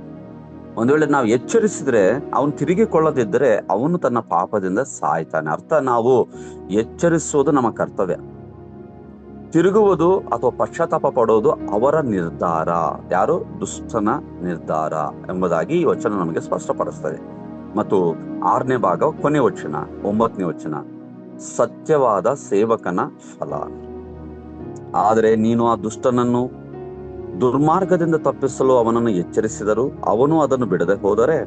ಒಂದು ವೇಳೆ ನಾವು ಎಚ್ಚರಿಸಿದ್ರೆ, ಅವನು ತಿರುಗಿಕೊಳ್ಳದಿದ್ದರೆ ಅವನು ತನ್ನ ಪಾಪದಿಂದ ಸಾಯ್ತಾನೆ. ಅರ್ಥ, ನಾವು ಎಚ್ಚರಿಸುವುದು ನಮ್ಮ ಕರ್ತವ್ಯ. ತಿರುಗುವುದು ಅಥವಾ ಪಶ್ಚಾತ್ತಾಪ ಪಡೋದು ಅವರ ನಿರ್ಧಾರ. ಯಾರು? ದುಷ್ಟನ ನಿರ್ಧಾರ ಎಂಬುದಾಗಿ ಈ ವಚನ ನಮಗೆ ಸ್ಪಷ್ಟಪಡಿಸ್ತದೆ. ಮತ್ತು 6ನೇ ಭಾಗ ಕೊನೆ ವಚನ 9ನೇ ವಚನ, ಸತ್ಯವಾದ ಸೇವಕನ ಫಲ. ಆದರೆ ನೀನು ಆ ದುಷ್ಟನನ್ನು ದುರ್ಮಾರ್ಗದಿಂದ ತಪ್ಪಿಸಲು ಅವನನ್ನು ಎಚ್ಚರಿಸಿದರು, ಅವನು ಅದನ್ನು ಬಿಡದೆ ಹೋದರೆ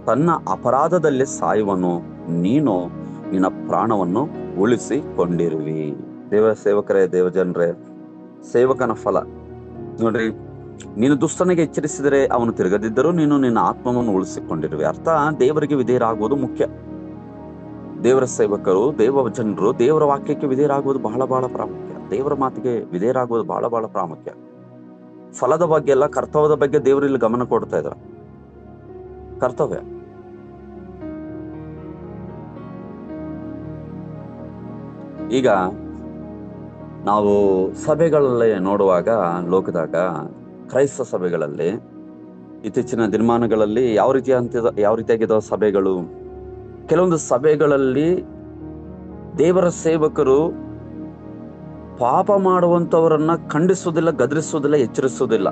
ತನ್ನ ಅಪರಾಧದಲ್ಲಿ ಸಾಯುವನು, ನೀನು ನಿನ್ನ ಪ್ರಾಣವನ್ನು ಉಳಿಸಿಕೊಂಡಿರುವಿ. ದೇವ ಸೇವಕರೇ, ದೇವಜನರೇ, ಸೇವಕನ ಫಲ ನೋಡ್ರಿ. ನೀನು ದುಷ್ಟನಿಗೆ ಎಚ್ಚರಿಸಿದರೆ ಅವನು ತಿರುಗದಿದ್ದರೂ ನೀನು ನಿನ್ನ ಆತ್ಮವನ್ನು ಉಳಿಸಿಕೊಂಡಿರುವೆ. ಅರ್ಥ, ದೇವರಿಗೆ ವಿಧೇಯರಾಗುವುದು ಮುಖ್ಯ. ದೇವರ ಸೇವಕರು, ದೇವ ಜನರು ದೇವರ ವಾಕ್ಯಕ್ಕೆ ವಿಧೇಯರಾಗುವುದು ಬಹಳ ಬಹಳ ಪ್ರಾಮುಖ್ಯ. ದೇವರ ಮಾತಿಗೆ ವಿಧೇಯರಾಗುವುದು ಬಹಳ ಬಹಳ ಪ್ರಾಮುಖ್ಯ. ಫಲದ ಬಗ್ಗೆ ಎಲ್ಲ, ಕರ್ತವ್ಯದ ಬಗ್ಗೆ ದೇವರಲ್ಲಿ ಗಮನ ಕೊಡ್ತಾ ಇದ್ದಾರೆ. ಕರ್ತವ್ಯ. ಈಗ ನಾವು ಸಭೆಗಳಲ್ಲಿ ನೋಡುವಾಗ, ಲೋಕದಾಗ ಕ್ರೈಸ್ತ ಸಭೆಗಳಲ್ಲಿ ಇತ್ತೀಚಿನ ದಿನಮಾನಗಳಲ್ಲಿ ಯಾವ ರೀತಿಯಾಗಿದ್ದಾವ ಸಭೆಗಳು. ಕೆಲವೊಂದು ಸಭೆಗಳಲ್ಲಿ ದೇವರ ಸೇವಕರು ಪಾಪ ಮಾಡುವಂತವರನ್ನ ಖಂಡಿಸುವುದಿಲ್ಲ, ಗದರಿಸುವುದಿಲ್ಲ, ಎಚ್ಚರಿಸುವುದಿಲ್ಲ.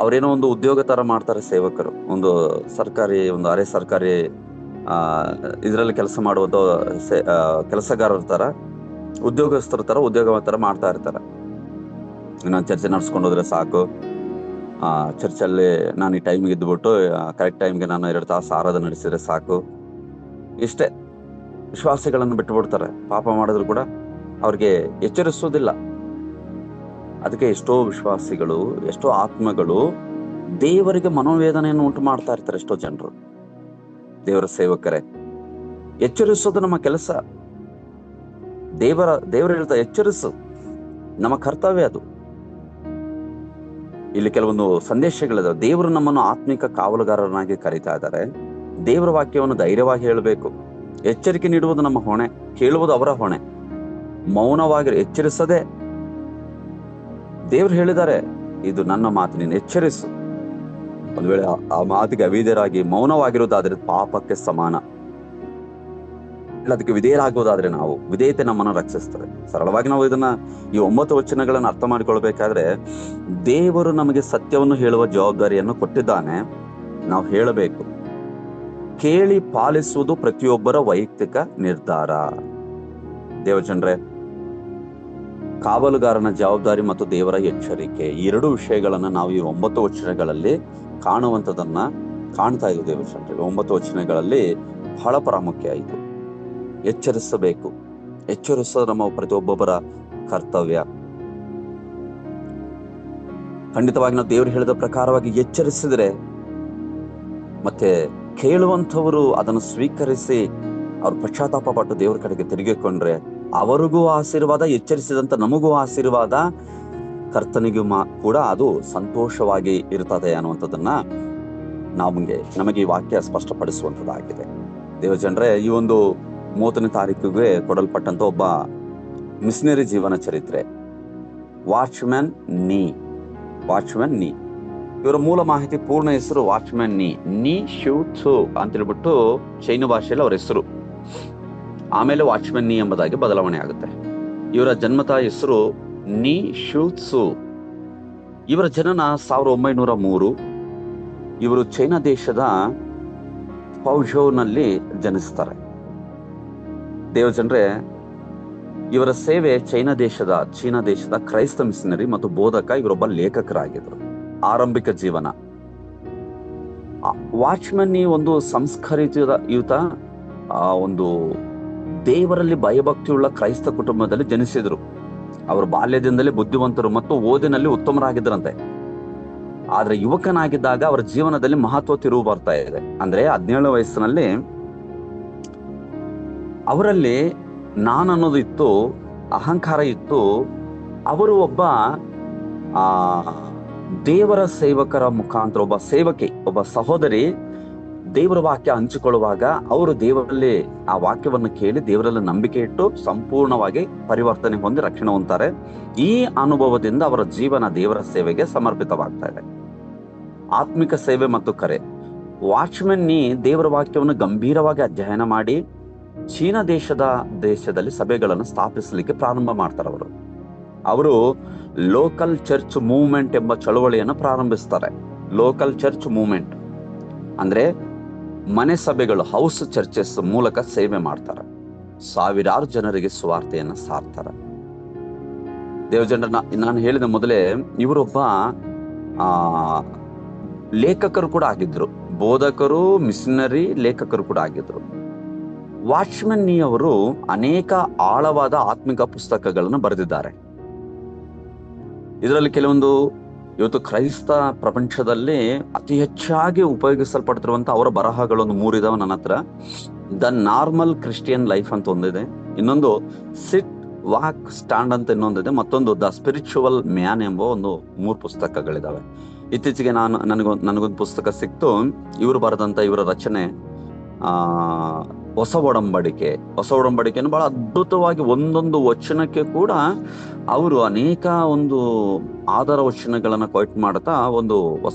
ಅವರೇನೋ ಒಂದು ಉದ್ಯೋಗ ತರ ಮಾಡ್ತಾರೆ ಸೇವಕರು. ಒಂದು ಸರ್ಕಾರಿ, ಒಂದು ಅರೆ ಸರ್ಕಾರಿ ಇದರಲ್ಲಿ ಕೆಲಸ ಮಾಡುವುದು ಕೆಲಸಗಾರರ ತರ, ಉದ್ಯೋಗಸ್ಥರ ತರ ಉದ್ಯೋಗ ತರ ಮಾಡ್ತಾ ಇರ್ತಾರೆ. ನಾನು ಚರ್ಚೆ ನಡ್ಸ್ಕೊಂಡು ಹೋದ್ರೆ ಸಾಕು, ಚರ್ಚಲ್ಲಿ ನಾನು ಈ ಟೈಮ್ಗೆ ಇದ್ಬಿಟ್ಟು ಕರೆಕ್ಟ್ ಟೈಮ್ಗೆ ನಾನು 2 ತಾಸು ಆರಾಧನೆ ನಡೆಸಿದ್ರೆ ಸಾಕು, ಇಷ್ಟೇ. ವಿಶ್ವಾಸಿಗಳನ್ನು ಬಿಟ್ಟು ಬಿಡ್ತಾರೆ. ಪಾಪ ಮಾಡಿದ್ರು ಕೂಡ ಅವ್ರಿಗೆ ಎಚ್ಚರಿಸುವುದಿಲ್ಲ. ಅದಕ್ಕೆ ಎಷ್ಟೋ ವಿಶ್ವಾಸಿಗಳು, ಎಷ್ಟೋ ಆತ್ಮಗಳು ದೇವರಿಗೆ ಮನೋವೇದನೆಯನ್ನು ಉಂಟು ಮಾಡ್ತಾ ಇರ್ತಾರೆ. ಎಷ್ಟೋ ಜನರು, ದೇವರ ಸೇವಕರೇ, ಎಚ್ಚರಿಸೋದು ನಮ್ಮ ಕೆಲಸ. ದೇವರು ಹೇಳ್ತಾ, ಎಚ್ಚರಿಸು, ನಮ್ಮ ಕರ್ತವ್ಯ ಅದು. ಇಲ್ಲಿ ಕೆಲವೊಂದು ಸಂದೇಶಗಳಿದಾವೆ. ದೇವರು ನಮ್ಮನ್ನು ಆತ್ಮಿಕ ಕಾವಲುಗಾರರನ್ನಾಗಿ ಕರೀತಾ ಇದ್ದಾರೆ. ದೇವರ ವಾಕ್ಯವನ್ನು ಧೈರ್ಯವಾಗಿ ಹೇಳಬೇಕು. ಎಚ್ಚರಿಕೆ ನೀಡುವುದು ನಮ್ಮ ಹೊಣೆ, ಕೇಳುವುದು ಅವರ ಹೊಣೆ. ಮೌನವಾಗಿ ಎಚ್ಚರಿಸದೆ, ದೇವರು ಹೇಳಿದ್ದಾರೆ, ಇದು ನನ್ನ ಮಾತು, ನೀನು ಎಚ್ಚರಿಸು. ಒಂದು ವೇಳೆ ಆ ಮಾತಿಗೆ ಅವಿಧೇಯರಾಗಿ ಮೌನವಾಗಿರುವುದಾದ್ರೆ ಪಾಪಕ್ಕೆ ಸಮಾನ. ಅದಕ್ಕೆ ವಿಧೇಯರಾಗೋದಾದ್ರೆ ನಾವು ವಿಧೇಯತೆ ನಮ್ಮನ್ನು ರಕ್ಷಿಸ್ತದೆ. ಸರಳವಾಗಿ ನಾವು ಇದನ್ನ ಈ 9 ವಚನಗಳನ್ನು ಅರ್ಥ ಮಾಡಿಕೊಳ್ಬೇಕಾದ್ರೆ, ದೇವರು ನಮಗೆ ಸತ್ಯವನ್ನು ಹೇಳುವ ಜವಾಬ್ದಾರಿಯನ್ನು ಕೊಟ್ಟಿದ್ದಾನೆ. ನಾವು ಹೇಳಬೇಕು. ಕೇಳಿ ಪಾಲಿಸುವುದು ಪ್ರತಿಯೊಬ್ಬರ ವೈಯಕ್ತಿಕ ನಿರ್ಧಾರ. ದೇವಜನರೇ, ಕಾವಲುಗಾರನ ಜವಾಬ್ದಾರಿ ಮತ್ತು ದೇವರ ಎಚ್ಚರಿಕೆ, ಈ 2 ವಿಷಯಗಳನ್ನ ನಾವು ಈ 9 ವಚನಗಳಲ್ಲಿ ಕಾಣುವಂಥದನ್ನ ಕಾಣ್ತಾ ಇದ್ದೀವಿ. ದೇವಜನರೇ, 9 ವಚನಗಳಲ್ಲಿ ಬಹಳ ಪ್ರಾಮುಖ್ಯ ಆಯಿತು. ಎಚ್ಚರಿಸಬೇಕು. ಎಚ್ಚರಿಸೋದು ನಮ್ಮ ಪ್ರತಿಯೊಬ್ಬೊಬ್ಬರ ಕರ್ತವ್ಯ. ಖಂಡಿತವಾಗಿ ನಾವು ದೇವರು ಹೇಳಿದ ಪ್ರಕಾರವಾಗಿ ಎಚ್ಚರಿಸಿದ್ರೆ, ಮತ್ತೆ ಕೇಳುವಂಥವರು ಅದನ್ನು ಸ್ವೀಕರಿಸಿ ಅವ್ರು ಪಶ್ಚಾತ್ತಾಪ ಪಟ್ಟು ದೇವರ ಕಡೆಗೆ ತಿರುಗಿಕೊಂಡ್ರೆ ಅವರಿಗೂ ಆಶೀರ್ವಾದ, ಎಚ್ಚರಿಸಿದಂತ ನಮಗೂ ಆಶೀರ್ವಾದ, ಕರ್ತನಿಗೂ ಕೂಡ ಅದು ಸಂತೋಷವಾಗಿ ಇರ್ತದೆ ಅನ್ನುವಂಥದ್ದನ್ನ ನಮಗೆ ಈ ವಾಕ್ಯ ಸ್ಪಷ್ಟಪಡಿಸುವಂಥದ್ದಾಗಿದೆ. ದೇವಜನರೇ, ಈ ಒಂದು 30ನೇ ತಾರೀಕಿಗೆ ಕೊಡಲ್ಪಟ್ಟಂತ ಒಬ್ಬ ಮಿಷನರಿ ಜೀವನ ಚರಿತ್ರೆ, ವಾಚ್ಮ್ಯಾನ್ ನೀ. ಇವರ ಮೂಲ ಮಾಹಿತಿ, ಪೂರ್ಣ ಹೆಸರು ವಾಚ್ಮ್ಯಾನ್ ನೀ ಶಿವ್ ಥು ಅಂತ ಹೇಳ್ಬಿಟ್ಟು ಚೈನಾ ಭಾಷೆಯಲ್ಲಿ ಅವರ ಹೆಸರು. ಆಮೇಲೆ ವಾಚ್ಮ್ಯಾನ್ ನೀ ಎಂಬುದಾಗಿ ಬದಲಾವಣೆ ಆಗುತ್ತೆ. ಇವರ ಜನ್ಮದ ಹೆಸರು ನೀ ಶಿವ್ ಥು. ಇವರ ಜನನ 1903. ಇವರು ಚೈನಾ ದೇಶದ ಪೌಝೌನಲ್ಲಿ ಜನಿಸ್ತಾರೆ. ದೇವಜನರೇ, ಇವರ ಸೇವೆ ಚೀನಾ ದೇಶದ ಕ್ರೈಸ್ತ ಮಿಷನರಿ ಮತ್ತು ಬೋಧಕ. ಇವರೊಬ್ಬ ಲೇಖಕರಾಗಿದ್ರು. ಆರಂಭಿಕ ಜೀವನ. ವಾಚ್ಮನ್ ಒಂದು ಸಂಸ್ಕರಿತ ಒಂದು ದೇವರಲ್ಲಿ ಭಯಭಕ್ತಿಯುಳ್ಳ ಕ್ರೈಸ್ತ ಕುಟುಂಬದಲ್ಲಿ ಜನಿಸಿದ್ರು. ಅವರು ಬಾಲ್ಯದಿಂದಲೇ ಬುದ್ಧಿವಂತರು ಮತ್ತು ಓದಿನಲ್ಲಿ ಉತ್ತಮರಾಗಿದ್ದರಂತೆ. ಆದ್ರೆ ಯುವಕನಾಗಿದ್ದಾಗ ಅವರ ಜೀವನದಲ್ಲಿ ಮಹತ್ವ ತಿರುವು ಬರ್ತಾ ಇದೆ. ಅಂದ್ರೆ 17 ವಯಸ್ಸಿನಲ್ಲಿ ಅವರಲ್ಲಿ ನಾನನ್ನೋದು ಇತ್ತು, ಅಹಂಕಾರ ಇತ್ತು. ಅವರು ಒಬ್ಬ ದೇವರ ಸೇವಕರ ಮುಖಾಂತರ, ಒಬ್ಬ ಸಹೋದರಿ ದೇವರ ವಾಕ್ಯ ಹಂಚಿಕೊಳ್ಳುವಾಗ ಅವರು ದೇವರಲ್ಲಿ ಆ ವಾಕ್ಯವನ್ನು ಕೇಳಿ ದೇವರಲ್ಲಿ ನಂಬಿಕೆ ಇಟ್ಟು ಸಂಪೂರ್ಣವಾಗಿ ಪರಿವರ್ತನೆ ಹೊಂದಿ ರಕ್ಷಣೆ ಹೊಂದ್ತಾರೆ. ಈ ಅನುಭವದಿಂದ ಅವರ ಜೀವನ ದೇವರ ಸೇವೆಗೆ ಸಮರ್ಪಿತವಾಗ್ತಾ ಇದೆ. ಆತ್ಮಿಕ ಸೇವೆ ಮತ್ತು ಕರೆ. ವಾಚ್ಮನ್ ನೀ ದೇವರ ವಾಕ್ಯವನ್ನು ಗಂಭೀರವಾಗಿ ಅಧ್ಯಯನ ಮಾಡಿ ಚೀನಾ ದೇಶದಲ್ಲಿ ಸಭೆಗಳನ್ನು ಸ್ಥಾಪಿಸಲಿಕ್ಕೆ ಪ್ರಾರಂಭ ಮಾಡ್ತಾರೆ. ಅವರು ಲೋಕಲ್ ಚರ್ಚ್ ಮೂವ್ಮೆಂಟ್ ಎಂಬ ಚಳವಳಿಯನ್ನು ಪ್ರಾರಂಭಿಸ್ತಾರೆ. ಲೋಕಲ್ ಚರ್ಚ್ ಮೂವ್ಮೆಂಟ್ ಅಂದ್ರೆ ಮನೆ ಸಭೆಗಳು, ಹೌಸ್ ಚರ್ಚಸ್ ಮೂಲಕ ಸೇವೆ ಮಾಡ್ತಾರೆ. ಸಾವಿರಾರು ಜನರಿಗೆ ಸುವಾರ್ತೆಯನ್ನು ಸಾರ್ತಾರೆ. ದೇವಜನರ, ನಾನು ಹೇಳಿದ ಮೊದಲೇ ಇವರೊಬ್ಬ ಲೇಖಕರು ಕೂಡ ಆಗಿದ್ರು. ಬೋಧಕರು, ಮಿಷನರಿ, ಲೇಖಕರು ಕೂಡ ಆಗಿದ್ರು. ವಾಚ್ಮನ್ ನೀ ಅವರು ಅನೇಕ ಆಳವಾದ ಆತ್ಮಿಕ ಪುಸ್ತಕಗಳನ್ನು ಬರೆದಿದ್ದಾರೆ. ಇದರಲ್ಲಿ ಕೆಲವೊಂದು ಇವತ್ತು ಕ್ರೈಸ್ತ ಪ್ರಪಂಚದಲ್ಲಿ ಅತಿ ಹೆಚ್ಚಾಗಿ ಉಪಯೋಗಿಸಲ್ಪಡ್ತಿರುವಂತ ಅವರ ಬರಹಗಳೊಂದು 3 ಇದಾವೆ ನನ್ನ ಹತ್ರ. ದ ನಾರ್ಮಲ್ ಕ್ರಿಸ್ಟಿಯನ್ ಲೈಫ್ ಅಂತ ಒಂದಿದೆ, ಇನ್ನೊಂದು ಸಿಟ್ ವಾಕ್ ಸ್ಟ್ಯಾಂಡ್ ಅಂತ ಇನ್ನೊಂದಿದೆ, ಮತ್ತೊಂದು ದ ಸ್ಪಿರಿಚುವಲ್ ಮ್ಯಾನ್ ಎಂಬ ಒಂದು 3 ಪುಸ್ತಕಗಳಿದಾವೆ. ಇತ್ತೀಚೆಗೆ ನನಗೊಂದು ಪುಸ್ತಕ ಸಿಕ್ತು. ಇವರು ಬರೆದಂತ ಇವರ ರಚನೆ ಹೊಸ ಒಡಂಬಡಿಕೆಯನ್ನು ಬಹಳ ಅದ್ಭುತವಾಗಿ ಒಂದೊಂದು ವಚನಕ್ಕೆ ಕೂಡ ಅವರು ಅನೇಕ ಒಂದು ಆಧಾರ ವಚನಗಳನ್ನ ಕೊಯ್ಟ್ ಮಾಡ್ತಾ ಒಂದು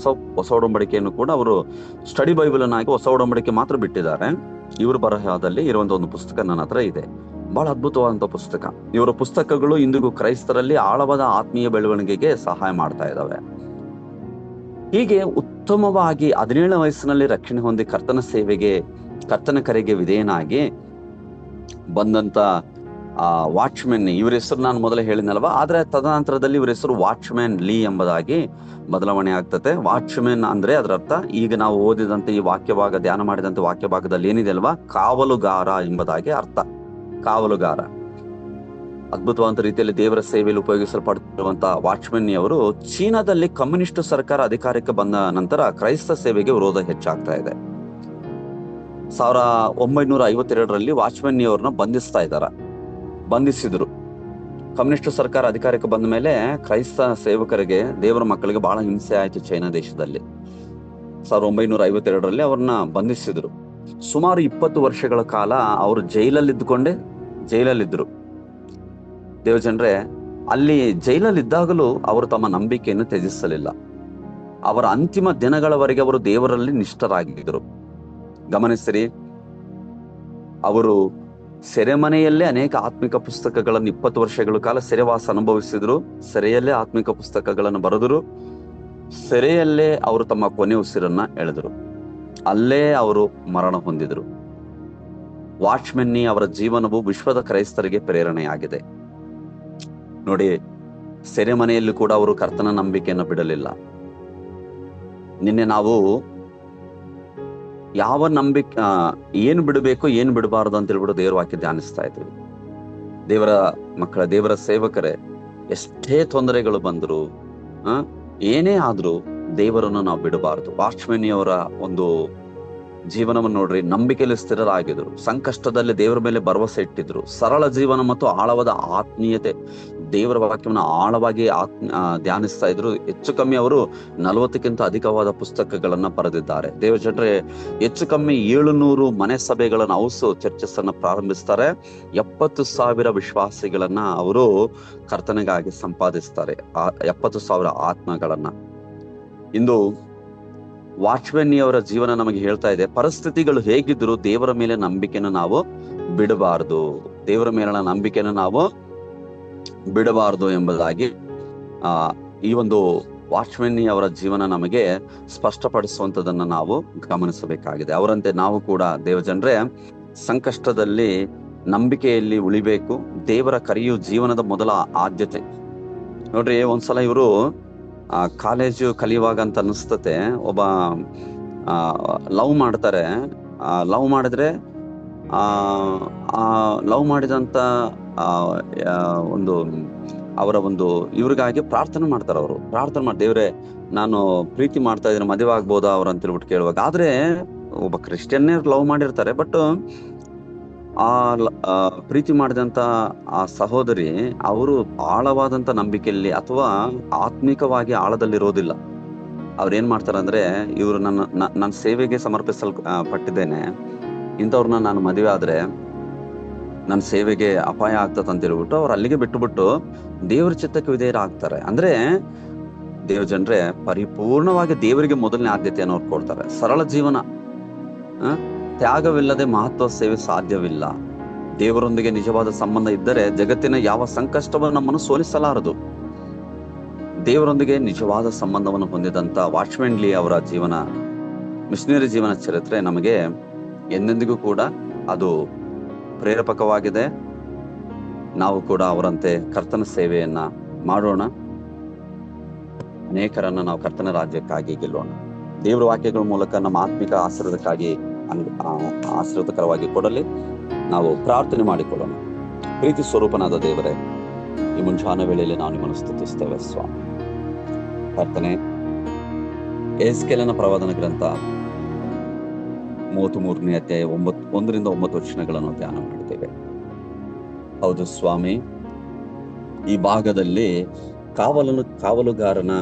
ಹೊಸ ಒಡಂಬಡಿಕೆಯನ್ನು ಕೂಡ ಅವರು ಸ್ಟಡಿ ಬೈಬಲ್ ಅನ್ನಾಗಿ ಹೊಸ ಒಡಂಬಡಿಕೆ ಮಾತ್ರ ಬಿಟ್ಟಿದ್ದಾರೆ. ಇವರು ಬರಹದಲ್ಲಿ ಇರುವಂತ ಒಂದು ಪುಸ್ತಕ ನನ್ನ ಹತ್ರ ಇದೆ. ಬಹಳ ಅದ್ಭುತವಾದಂತ ಪುಸ್ತಕ. ಇವರ ಪುಸ್ತಕಗಳು ಇಂದಿಗೂ ಕ್ರೈಸ್ತರಲ್ಲಿ ಆಳವಾದ ಆತ್ಮೀಯ ಬೆಳವಣಿಗೆಗೆ ಸಹಾಯ ಮಾಡ್ತಾ ಇದ್ದಾವೆ. ಹೀಗೆ ಉತ್ತಮವಾಗಿ 17 ವಯಸ್ಸಿನಲ್ಲಿ ರಕ್ಷಣೆ ಹೊಂದಿ ಕರ್ತನ ಕರೆಗೆ ವಿಧೇಯನಾಗಿ ಬಂದಂತ ವಾಚ್ಮ್ಯಾನ್, ಇವರ ಹೆಸರು ನಾನು ಮೊದಲೇ ಹೇಳಿದ್ನಲ್ವಾ, ಆದ್ರೆ ತದನಂತರದಲ್ಲಿ ಇವರ ಹೆಸರು ವಾಚ್ಮ್ಯಾನ್ ಲೀ ಎಂಬುದಾಗಿ ಬದಲಾವಣೆ ಆಗ್ತದೆ. ವಾಚ್ಮ್ಯಾನ್ ಅಂದ್ರೆ ಅದರ ಅರ್ಥ ಈಗ ನಾವು ಓದಿದಂತೆ ಈ ವಾಕ್ಯಭಾಗ, ಧ್ಯಾನ ಮಾಡಿದಂತೆ ವಾಕ್ಯಭಾಗದಲ್ಲಿ ಏನಿದೆ ಅಲ್ವಾ, ಕಾವಲುಗಾರ ಎಂಬುದಾಗಿ ಅರ್ಥ. ಕಾವಲುಗಾರ. ಅದ್ಭುತವಾದ ರೀತಿಯಲ್ಲಿ ದೇವರ ಸೇವೆಯಲ್ಲಿ ಉಪಯೋಗಿಸಲ್ಪಡುತ್ತಿರುವಂತಹ ವಾಚ್ಮನ್ ಅವರು ಚೀನಾದಲ್ಲಿ ಕಮ್ಯುನಿಸ್ಟ್ ಸರ್ಕಾರ ಅಧಿಕಾರಕ್ಕೆ ಬಂದ ನಂತರ ಕ್ರೈಸ್ತ ಸೇವೆಗೆ ವಿರೋಧ ಹೆಚ್ಚಾಗ್ತಾ ಇದೆ. 1952ರಲ್ಲಿ ವಾಚ್ಮನ್ ಅವ್ರನ್ನ ಬಂಧಿಸಿದ್ರು. ಕಮ್ಯುನಿಸ್ಟ್ ಸರ್ಕಾರ ಅಧಿಕಾರಕ್ಕೆ ಬಂದ ಮೇಲೆ ಕ್ರೈಸ್ತ ಸೇವಕರಿಗೆ, ದೇವರ ಮಕ್ಕಳಿಗೆ ಬಹಳ ಹಿಂಸೆ ಆಯ್ತು ಚೈನಾ ದೇಶದಲ್ಲಿ. 1952ರಲ್ಲಿ ಅವ್ರನ್ನ ಬಂಧಿಸಿದ್ರು. ಸುಮಾರು 20 ವರ್ಷಗಳ ಕಾಲ ಅವರು ಜೈಲಲ್ಲಿದ್ರು. ದೇವಜನರೇ, ಅಲ್ಲಿ ಜೈಲಲ್ಲಿದ್ದಾಗಲೂ ಅವರು ತಮ್ಮ ನಂಬಿಕೆಯನ್ನು ತ್ಯಜಿಸಲಿಲ್ಲ. ಅವರ ಅಂತಿಮ ದಿನಗಳವರೆಗೆ ಅವರು ದೇವರಲ್ಲಿ ನಿಷ್ಠರಾಗಿದ್ದರು. ಗಮನಿಸಿರಿ, ಅವರು ಸೆರೆಮನೆಯಲ್ಲೇ ಅನೇಕ ಆತ್ಮಿಕ ಪುಸ್ತಕಗಳನ್ನು 20 ವರ್ಷಗಳ ಕಾಲ ಸೆರೆವಾಸ ಅನುಭವಿಸಿದ್ರು. ಸೆರೆಯಲ್ಲೇ ಆತ್ಮಿಕ ಪುಸ್ತಕಗಳನ್ನು ಬರೆದರು. ಸೆರೆಯಲ್ಲೇ ಅವರು ತಮ್ಮ ಕೊನೆ ಉಸಿರನ್ನ ಎಳೆದರು. ಅಲ್ಲೇ ಅವರು ಮರಣ ಹೊಂದಿದರು. ವಾಚ್ಮೆನ್ನಿ ಅವರ ಜೀವನವು ವಿಶ್ವದ ಕ್ರೈಸ್ತರಿಗೆ ಪ್ರೇರಣೆಯಾಗಿದೆ. ನೋಡಿ, ಸೆರೆಮನೆಯಲ್ಲಿ ಕೂಡ ಅವರು ಕರ್ತನ ನಂಬಿಕೆಯನ್ನು ಬಿಡಲಿಲ್ಲ. ನಿನ್ನೆ ನಾವು ಯಾವ ನಂಬಿಕೆ ಏನು ಬಿಡಬೇಕು ಏನು ಬಿಡಬಾರದು ಅಂತ ಹೇಳ್ಬಿಟ್ಟು ದೇವರ ವಾಕ್ಯ ಧ್ಯಾನಿಸ್ತಾ ಇದ್ವಿ. ದೇವರ ಮಕ್ಕಳ, ದೇವರ ಸೇವಕರೇ, ಎಷ್ಟೇ ತೊಂದರೆಗಳು ಬಂದ್ರು, ಏನೇ ಆದ್ರೂ ದೇವರನ್ನು ನಾವು ಬಿಡಬಾರದು. ವಾಚ್ಮೆನಿಯವರ ಒಂದು ಜೀವನವನ್ನು ನೋಡ್ರಿ, ನಂಬಿಕೆಯಲ್ಲಿ ಸ್ಥಿರರಾಗಿದ್ರು, ಸಂಕಷ್ಟದಲ್ಲಿ ದೇವರ ಮೇಲೆ ಭರವಸೆ ಇಟ್ಟಿದ್ರು, ಸರಳ ಜೀವನ ಮತ್ತು ಆಳವಾದ ಆತ್ಮೀಯತೆ, ದೇವರ ವಾಕ್ಯವನ್ನು ಆಳವಾಗಿ ಧ್ಯಾನಿಸ್ತಾ ಇದ್ರು. ಹೆಚ್ಚು ಕಮ್ಮಿ ಅವರು 40ಕ್ಕಿಂತ ಅಧಿಕವಾದ ಪುಸ್ತಕಗಳನ್ನ ಬರೆದಿದ್ದಾರೆ. ದೇವರ ಜನರೇ, ಹೆಚ್ಚು ಕಮ್ಮಿ 700 ಮನೆ ಸಭೆಗಳನ್ನು ಚರ್ಚಸ್ ಅನ್ನ ಪ್ರಾರಂಭಿಸ್ತಾರೆ. 70,000 ವಿಶ್ವಾಸಿಗಳನ್ನ ಅವರು ಕರ್ತನೆಗಾಗಿ ಸಂಪಾದಿಸ್ತಾರೆ, 70,000 ಆತ್ಮಗಳನ್ನ. ಇಂದು ವಾಚ್ಮೆನ್ನಿಯವರ ಜೀವನ ನಮಗೆ ಹೇಳ್ತಾ ಇದೆ, ಪರಿಸ್ಥಿತಿಗಳು ಹೇಗಿದ್ರು ದೇವರ ಮೇಲೆ ನಂಬಿಕೆನ ನಾವು ಬಿಡಬಾರದು, ದೇವರ ಮೇಲಿನ ನಂಬಿಕೆನ ನಾವು ಬಿಡಬಾರದು ಎಂಬುದಾಗಿ ಈ ಒಂದು ವಾಚ್ಮೆನ್ನಿಯವರ ಜೀವನ ನಮಗೆ ಸ್ಪಷ್ಟಪಡಿಸುವಂತದನ್ನ ನಾವು ಗಮನಿಸಬೇಕಾಗಿದೆ. ಅವರಂತೆ ನಾವು ಕೂಡ ದೇವಜನರೇ ಸಂಕಷ್ಟದಲ್ಲಿ ನಂಬಿಕೆಯಲ್ಲಿ ಉಳಿಬೇಕು. ದೇವರ ಕರೆಯು ಜೀವನದ ಮೊದಲ ಆದ್ಯತೆ. ನೋಡ್ರಿ, ಒಂದ್ಸಲ ಇವರು ಕಾಲೇಜು ಕಲಿಯುವಾಗ ಅಂತ ಅನಿಸ್ತತೆ, ಒಬ್ಬ ಲವ್ ಮಾಡ್ತಾರೆ. ಲವ್ ಮಾಡಿದ್ರೆ ಲವ್ ಮಾಡಿದಂತ ಒಂದು ಅವರ ಒಂದು ಇವ್ರಿಗಾಗಿ ಪ್ರಾರ್ಥನೆ ಮಾಡ್ತಾರೆ. ಅವರು ಪ್ರಾರ್ಥನೆ ಮಾಡಿ, ದೇವ್ರೆ ನಾನು ಪ್ರೀತಿ ಮಾಡ್ತಾ ಇದ್ದೀನಿ, ಮದುವೆ ಆಗ್ಬೋದಾ ಅವ್ರ ಅಂತ ಹೇಳ್ಬಿಟ್ಟು ಕೇಳುವಾಗ, ಆದ್ರೆ ಒಬ್ಬ ಕ್ರಿಶ್ಚಿಯನ್ನೇ ಲವ್ ಮಾಡಿರ್ತಾರೆ. ಬಟ್ ಪ್ರೀತಿ ಮಾಡಿದಂತ ಆ ಸಹೋದರಿ ಅವರು ಆಳವಾದಂತ ನಂಬಿಕೆಯಲ್ಲಿ ಅಥವಾ ಆತ್ಮಿಕವಾಗಿ ಆಳದಲ್ಲಿರೋದಿಲ್ಲ. ಅವ್ರೇನ್ ಮಾಡ್ತಾರ ಅಂದ್ರೆ, ಇವ್ರು ನನ್ನ ಸೇವೆಗೆ ಪಟ್ಟಿದ್ದೇನೆ, ಇಂಥವ್ರನ್ನ ನಾನು ಮದುವೆ ಆದ್ರೆ ನನ್ನ ಸೇವೆಗೆ ಅಪಾಯ ಆಗ್ತದ ಅಂತ ಹೇಳ್ಬಿಟ್ಟು ಅವ್ರು ಅಲ್ಲಿಗೆ ಬಿಟ್ಟುಬಿಟ್ಟು ದೇವರ ಚಿತ್ತಕ್ಕೆ ವಿಧೇಯರಾಗ್ತಾರೆ. ಅಂದ್ರೆ ದೇವ್ರ ಜನರೇ ಪರಿಪೂರ್ಣವಾಗಿ ದೇವರಿಗೆ ಮೊದಲನೇ ಆದ್ಯತೆಯನ್ನು ಅವ್ರು ಕೊಡ್ತಾರೆ. ಸರಳ ಜೀವನ, ತ್ಯಾಗವಿಲ್ಲದೆ ಮಹತ್ವ ಸೇವೆ ಸಾಧ್ಯವಿಲ್ಲ. ದೇವರೊಂದಿಗೆ ನಿಜವಾದ ಸಂಬಂಧ ಇದ್ದರೆ ಜಗತ್ತಿನ ಯಾವ ಸಂಕಷ್ಟವನ್ನು ನಮ್ಮನ್ನು ಸೋಲಿಸಲಾರದು. ದೇವರೊಂದಿಗೆ ನಿಜವಾದ ಸಂಬಂಧವನ್ನು ಹೊಂದಿದಂತ ವಾಚ್ಮೆನ್ ಲೀ ಅವರ ಜೀವನ, ಮಿಷನರಿ ಜೀವನ ಚರಿತ್ರೆ ನಮಗೆ ಎಂದೆಂದಿಗೂ ಕೂಡ ಅದು ಪ್ರೇರಕವಾಗಿದೆ. ನಾವು ಕೂಡ ಅವರಂತೆ ಕರ್ತನ ಸೇವೆಯನ್ನ ಮಾಡೋಣ. ಅನೇಕರನ್ನ ನಾವು ಕರ್ತನ ರಾಜ್ಯಕ್ಕಾಗಿ ಗೆಲ್ಲೋಣ. ದೇವರ ವಾಕ್ಯಗಳ ಮೂಲಕ ನಮ್ಮ ಆತ್ಮಿಕ ಆಶೀರ್ವಾದಕರವಾಗಿ ಕೊಡಲಿ. ನಾವು ಪ್ರಾರ್ಥನೆ ಮಾಡಿಕೊಳ್ಳೋಣ. ಪ್ರೀತಿ ಸ್ವರೂಪನಾದ ದೇವರೇ, ಈ ಮುಂಜಾನೆ ವೇಳೆಯಲ್ಲಿ ನಾವು ನಿಮ್ಮನ್ನು ಸ್ತುತಿಸ್ತೇವೆ ಸ್ವಾಮಿ. ಕರ್ತನೆ, ಯೆಹೆಜ್ಕೇಲನ ಪ್ರವಾದನ ಗ್ರಂಥ 33ನೇ ಅಧ್ಯಾಯ 1ರಿಂದ 9 ವಚನಗಳನ್ನು ಧ್ಯಾನ ಮಾಡಿದ್ದೇವೆ. ಹೌದು ಸ್ವಾಮಿ, ಈ ಭಾಗದಲ್ಲಿ ಕಾವಲುಗಾರನ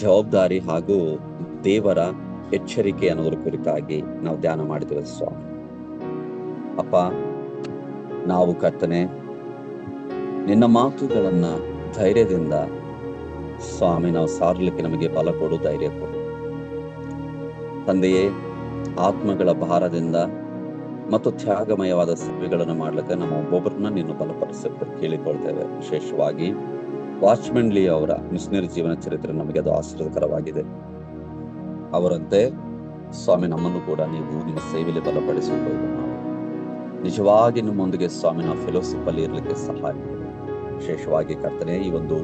ಜವಾಬ್ದಾರಿ ಹಾಗೂ ದೇವರ ಎಚ್ಚರಿಕೆ ಅನ್ನೋದ್ರ ಕುರಿತಾಗಿ ನಾವು ಧ್ಯಾನ ಮಾಡಿದ್ದೇವೆ ಸ್ವಾಮಿ. ಅಪ್ಪ, ನಾವು ಕರ್ತನೆ ನಿನ್ನ ಮಾತುಗಳನ್ನ ಧೈರ್ಯದಿಂದ ಸ್ವಾಮಿ ನಾವು ಸಾರಲಿಕ್ಕೆ ನಮಗೆ ಬಲ ಕೊಡು, ಧೈರ್ಯ ಕೊಡು ತಂದೆಯೇ. ಆತ್ಮಗಳ ಭಾರದಿಂದ ಮತ್ತು ತ್ಯಾಗಮಯವಾದ ಸೇವೆಗಳನ್ನು ಮಾಡ್ಲಿಕ್ಕೆ ನಮ್ಮ ಒಬ್ಬೊಬ್ಬರನ್ನ ನೀನು ಬಲಪಡಿಸಬೇಕು ಕೇಳಿಕೊಳ್ತೇವೆ. ವಿಶೇಷವಾಗಿ ವಾಚ್ಮೆನ್ ಲೀ ಅವರ ಮಿಷನರಿ ಜೀವನ ಚರಿತ್ರೆ ನಮಗೆ ಅದು ಆಶೀರ್ವಾದಕರವಾಗಿದೆ. ಅವರಂತೆ ಸ್ವಾಮಿ ನಮ್ಮನ್ನು ಕೂಡ ನೀವು ನಿಮ್ಮ ಸೇವೆಯಲ್ಲಿ ಬಲಪಡಿಸಿಕೊಳ್ಳುವುದು ನಾವು ನಿಜವಾಗಿ ನಿಮ್ಮೊಂದಿಗೆ ಸ್ವಾಮಿ ನಾವು ಫೆಲೋಶಿಪ್ ಅಲ್ಲಿ ಇರಲಿಕ್ಕೆ ಸಹಾಯ ಮಾಡಿ. ವಿಶೇಷವಾಗಿ ಕರ್ತನೆ, ಈ ಒಂದು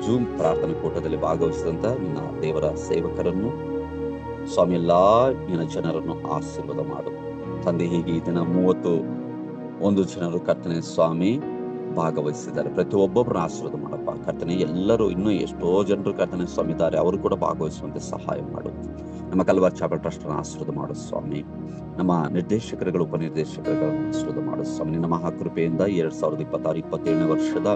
ಜೂಮ್ ಪ್ರಾರ್ಥನಾ ಕೂಟದಲ್ಲಿ ಭಾಗವಹಿಸಿದಂತ ನಿನ್ನ ದೇವರ ಸೇವಕರನ್ನು ಸ್ವಾಮಿ ಎಲ್ಲಾ ನಿನ್ನ ಜನರನ್ನು ಆಶೀರ್ವಾದ ಮಾಡು ತಂದೆ. ಹೀಗೆ ಈ ದಿನ 31 ಜನರು ಕರ್ತನೆ ಸ್ವಾಮಿ ಭಾಗವಹಿಸಿದ್ದಾರೆ. ಪ್ರತಿಯೊಬ್ಬೊಬ್ಬರನ್ನ ಆಶೀರ್ವಾದ ಮಾಡಪ್ಪ ಕರ್ತನೆ. ಎಲ್ಲರೂ ಇನ್ನೂ ಎಷ್ಟೋ ಜನರು ಕರ್ತನೆ ಸ್ವಾಮಿ ಇದ್ದಾರೆ, ಅವರು ಕೂಡ ಭಾಗವಹಿಸುವಂತೆ ಸಹಾಯ ಮಾಡು. ನಮ್ಮ ಕಲ್ವಾರ್ ಚಾಪಲ್ ಟ್ರಸ್ಟ್ ಆಶೀರ್ವಾದ ಮಾಡು ಸ್ವಾಮಿ. ನಮ್ಮ ನಿರ್ದೇಶಕರುಗಳು, ಉಪನಿರ್ದೇಶಕರುಗಳನ್ನು ಆಶೀರ್ವಾದ ಮಾಡು ಸ್ವಾಮಿ. ನಿನ್ನ ಮಹಾಕೃಪೆಯಿಂದ 2026-27ನೇ ವರ್ಷದ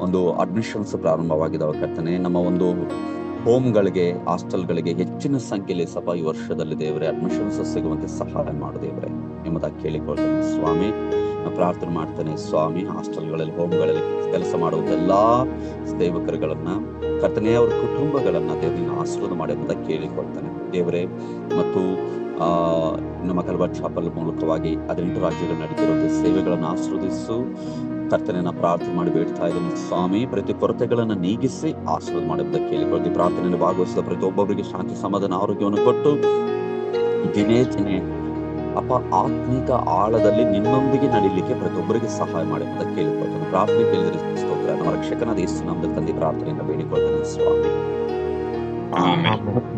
ಒಂದು ಅಡ್ಮಿಷನ್ಸ್ ಪ್ರಾರಂಭವಾಗಿದ್ದಾವೆ ಕರ್ತನೆ. ನಮ್ಮ ಒಂದು ಹೋಮ್ಗಳಿಗೆ, ಹಾಸ್ಟೆಲ್ಗಳಿಗೆ ಹೆಚ್ಚಿನ ಸಂಖ್ಯೆಯಲ್ಲಿ ಸಭಾ ಈ ವರ್ಷದಲ್ಲಿ ದೇವರೇ ಅಡ್ಮಿಷನ್ಸ್ ಸಿಗುವಂತೆ ಸಹಾಯ ಮಾಡು ದೇವರೇ ಎಂಬುದಾಗಿ ಕೇಳಿಕೊಳ್ತೇನೆ ಸ್ವಾಮಿ. ನಾನು ಪ್ರಾರ್ಥನೆ ಮಾಡ್ತೇನೆ ಸ್ವಾಮಿ, ಹಾಸ್ಟೆಲ್ಗಳಲ್ಲಿ, ಹೋಮ್ಗಳಲ್ಲಿ ಕೆಲಸ ಮಾಡುವ ಎಲ್ಲಾ ಸೇವಕರುಗಳನ್ನ ಕರ್ತನೆ, ಅವರ ಕುಟುಂಬಗಳನ್ನ ದೇವರನ್ನ ಆಶೀರ್ವಾದ ಮಾಡಿ ಅಂತ ಕೇಳಿಕೊಳ್ತಾನೆ ದೇವರೇ. ಮತ್ತು ನಮ್ಮ ಕಲ್ವರ್ ಚಾಪಲ್ ಮೂಲಕವಾಗಿ 18 ರಾಜ್ಯಗಳು ನಡೀತಿರುವಂತಹ ಸೇವೆಗಳನ್ನು ಆಶೀರ್ವದಿಸು ಕರ್ತನೆ. ಪ್ರಾರ್ಥನೆ ಮಾಡಿ ಬೇಡ್ತಾ ಇದ್ದೇನೆ ಸ್ವಾಮಿ, ಪ್ರತಿ ಕೊರತೆಗಳನ್ನು ನೀಗಿಸಿ ಆಶೀರ್ವಾದ ಮಾಡುವುದಕ್ಕೆ ಕೇಳಿಕೊಳ್ತೀವಿ. ಪ್ರಾರ್ಥನೆಯಲ್ಲಿ ಭಾಗವಹಿಸಿದ ಪ್ರತಿಯೊಬ್ಬೊಬ್ಬರಿಗೆ ಶಾಂತಿ, ಸಮಾಧಾನ, ಆರೋಗ್ಯವನ್ನು ಕೊಟ್ಟು ದಿನೇ ದಿನೇ ಆತ್ಮಿಕ ಆಳದಲ್ಲಿ ನಿನ್ನೊಂದಿಗೆ ನಡೀಲಿಕ್ಕೆ ಪ್ರತಿಯೊಬ್ಬರಿಗೆ ಸಹಾಯ ಮಾಡಿ ಅಂತ ಕೇಳಿಕೊಳ್ತೇನೆ. ಪ್ರಾರ್ಥನೆ ಕೇಳಿದ್ರೆ ಸ್ತೋತ್ರ. ನಮ್ಮ ರಕ್ಷಕನಾದ ಯೇಸು ನಾಮದಲ್ಲಿ ತಂದೆ ಪ್ರಾರ್ಥನೆಯಿಂದ ಬೇಡಿಕೊಳ್ತೇನೆ ಸ್ವಾಮಿ. ಆಮೆನ್.